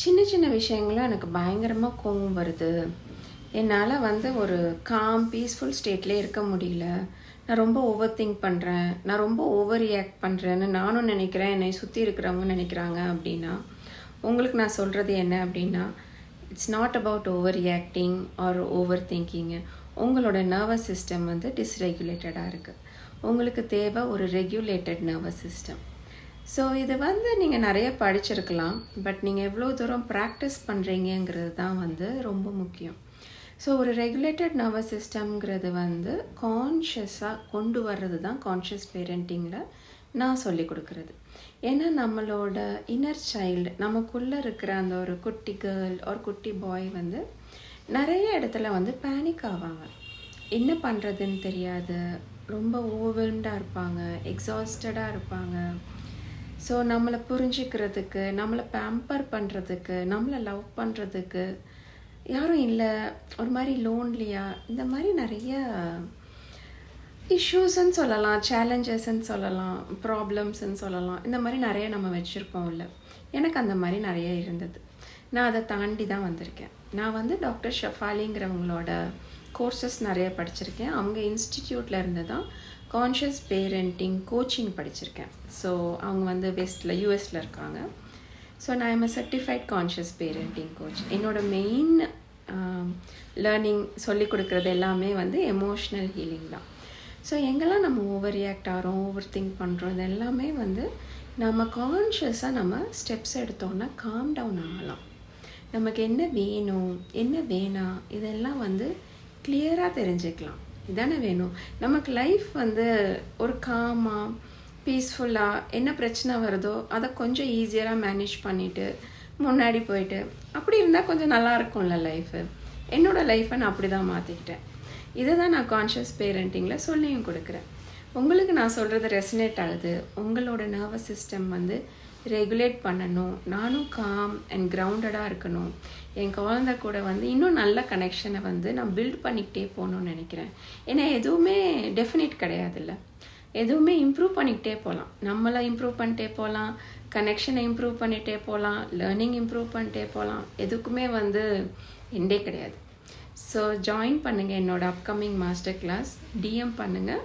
சின்ன சின்ன விஷயங்களும் எனக்கு பயங்கரமாக கோவம் வருது. என்னால் ஒரு காம் பீஸ்ஃபுல் ஸ்டேட்லேயே இருக்க முடியல. நான் ரொம்ப ஓவர் திங்க் பண்ணுறேன், நான் ரொம்ப ஓவர் ரியாக்ட் பண்ணுறேன்னு நானும் நினைக்கிறேன், என்னை சுற்றி இருக்கிறவங்க நினைக்கிறாங்க அப்படின்னா, உங்களுக்கு நான் சொல்கிறது என்ன அப்படின்னா, it's not about over reacting or over thinking. உங்களோட நர்வஸ் சிஸ்டம் டிஸ்ரெகுலேட்டடாக இருக்குது. உங்களுக்கு தேவை ஒரு ரெகுலேட்டட் நர்வஸ் சிஸ்டம். ஸோ இது நீங்கள் நிறைய படிச்சிருக்கலாம், பட் நீங்கள் எவ்வளோ தூரம் ப்ராக்டிஸ் பண்ணுறீங்கிறது தான் ரொம்ப முக்கியம். ஸோ ஒரு ரெகுலேட்டட் நர்வஸ் சிஸ்டம்ங்கிறது கான்ஷியஸாக கொண்டு வர்றது தான் கான்ஷியஸ் பேரண்டிங்கில் நான் சொல்லி கொடுக்குறது. ஏன்னா நம்மளோட இன்னர் சைல்டு, நமக்குள்ளே இருக்கிற அந்த ஒரு குட்டி கேர்ள் ஒரு குட்டி பாய் நிறைய இடத்துல பேனிக் ஆவாங்க. என்ன பண்ணுறதுன்னு தெரியாது, ரொம்ப ஓவர்வெல்ம்டாக இருப்பாங்க, எக்ஸாஸ்டடாக இருப்பாங்க. ஸோ நம்மளை புரிஞ்சிக்கிறதுக்கு, நம்மளை பேம்பர் பண்ணுறதுக்கு, நம்மளை லவ் பண்ணுறதுக்கு யாரும் இல்லை, ஒரு மாதிரி லோன்லியாக, இந்த மாதிரி நிறைய இஷ்யூஸ்ன்னு சொல்லலாம், சேலஞ்சஸ்ன்னு சொல்லலாம், ப்ராப்ளம்ஸ்ன்னு சொல்லலாம். இந்த மாதிரி நிறைய நம்ம வச்சுருப்போம். இல்லை, எனக்கு அந்த மாதிரி நிறைய இருந்தது. நான் அதை தாண்டி தான் வந்திருக்கேன். நான் டாக்டர் ஷஃபாலிங்கிறவங்களோட கோர்சஸ் நிறைய படிச்சிருக்கேன். அவங்க இன்ஸ்டிடியூட்டில் இருந்து தான் கான்ஷியஸ் பேரண்டிங் கோச்சிங் படிச்சிருக்கேன். ஸோ அவங்க வெஸ்ட்டில் யூஎஸில் இருக்காங்க. ஸோ நான் M certified conscious parenting coach. என்னோட மெயின் லேர்னிங் சொல்லிக் கொடுக்குறது எல்லாமே எமோஷ்னல் ஹீலிங் தான். ஸோ எங்கெல்லாம் நம்ம ஓவர் ரியாக்ட் ஆகிறோம், ஓவர் திங்க் பண்ணுறோம், இது எல்லாமே நம்ம கான்ஷியஸாக நம்ம ஸ்டெப்ஸ் எடுத்தோன்னா காம் டவுன் ஆகலாம். நமக்கு என்ன வேணும், என்ன வேணாம், இதெல்லாம் கிளியராக தெரிஞ்சுக்கலாம். இதானே வேணும் நமக்கு. லைஃப் ஒரு காமாக பீஸ்ஃபுல்லாக என்ன பிரச்சனை வருதோ அதை கொஞ்சம் ஈஸியராக மேனேஜ் பண்ணிவிட்டு முன்னாடி போயிட்டு அப்படி இருந்தால் கொஞ்சம் நல்லா இருக்கும்ல லைஃபு. என்னோடய லைஃப்பை நான் அப்படி தான் மாற்றிக்கிட்டேன். இதை தான் நான் கான்ஷியஸ் பேரண்டிங்கில் சொல்லியும் கொடுக்குறேன். உங்களுக்கு நான் சொல்கிறது ரெசனேட் ஆகுது. உங்களோட நர்வஸ் சிஸ்டம் ரெகுலேட் பண்ணணும், நானும் காம் அண்ட் கிரவுண்டடாக இருக்கணும், என் குழந்தை கூட இன்னும் நல்ல கனெக்ஷனை நான் பில்ட் பண்ணிக்கிட்டே போகணும்னு நினைக்கிறேன். ஏன்னா எதுவுமே டெஃபினிட் கிடையாதுல்ல, எதுவுமே இம்ப்ரூவ் பண்ணிக்கிட்டே போகலாம். நம்மளை இம்ப்ரூவ் பண்ணிட்டே போகலாம், கனெக்ஷனை இம்ப்ரூவ் பண்ணிகிட்டே போகலாம், லேர்னிங் இம்ப்ரூவ் பண்ணிட்டே போகலாம். எதுக்குமே எண்டே கிடையாது. ஸோ ஜாயின் பண்ணுங்கள் என்னோடய அப்கமிங் மாஸ்டர் கிளாஸ். டிஎம் பண்ணுங்கள்.